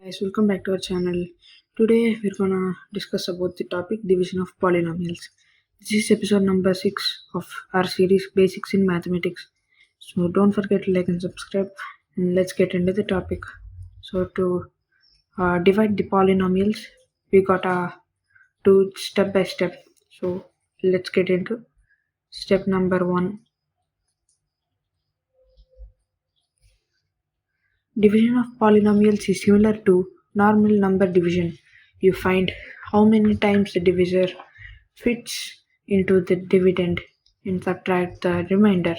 Guys, welcome back to our channel. Today we're gonna discuss about the topic division of polynomials. This is episode number 6 of our series Basics in Mathematics. So don't forget to like and subscribe, and let's get into the topic. So to divide the polynomials, we gotta do step by step. So let's get into step number 1. Division of polynomials is similar to normal number division. You find how many times the divisor fits into the dividend and subtract the remainder.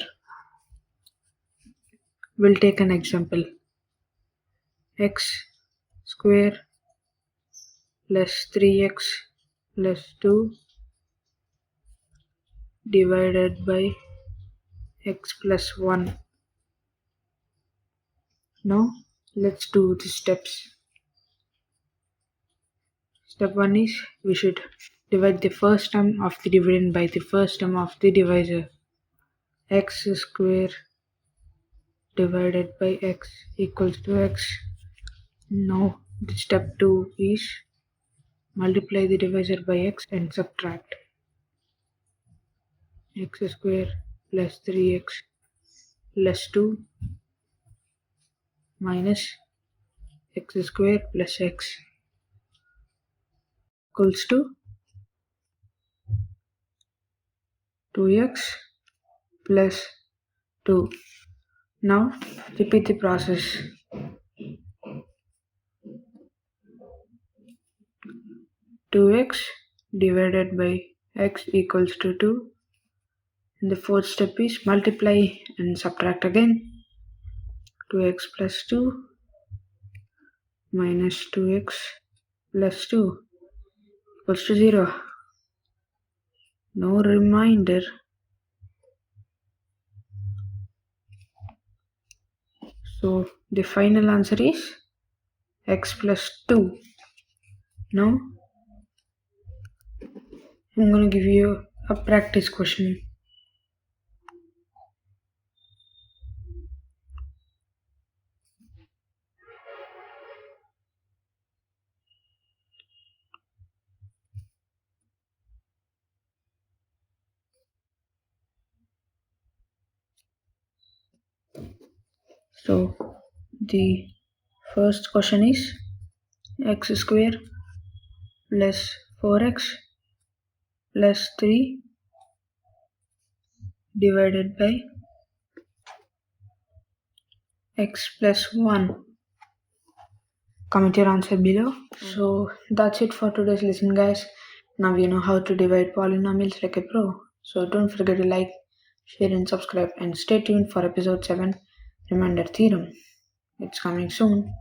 We'll take an example. X square plus 3x plus 2 divided by x plus 1. Now let's do the steps. Step 1 is we should divide the first term of the dividend by the first term of the divisor. X square divided by x equals to x. Now the step 2 is multiply the divisor by x and subtract. X square plus 3x plus 2 minus x square plus x equals to 2x plus 2. Now repeat the process. 2x divided by x equals to 2. And the fourth step is multiply and subtract again. 2x plus 2 minus 2x plus 2 equals to 0. No remainder. So the final answer is x plus 2. Now I'm going to give you a practice question. So the first question is x square plus 4x plus 3 divided by x plus 1. Comment your answer below. So that's it for today's lesson, guys. Now you know how to divide polynomials like a pro. So don't forget to like, share and subscribe, and stay tuned for episode 7 Remainder Theorem. It's coming soon.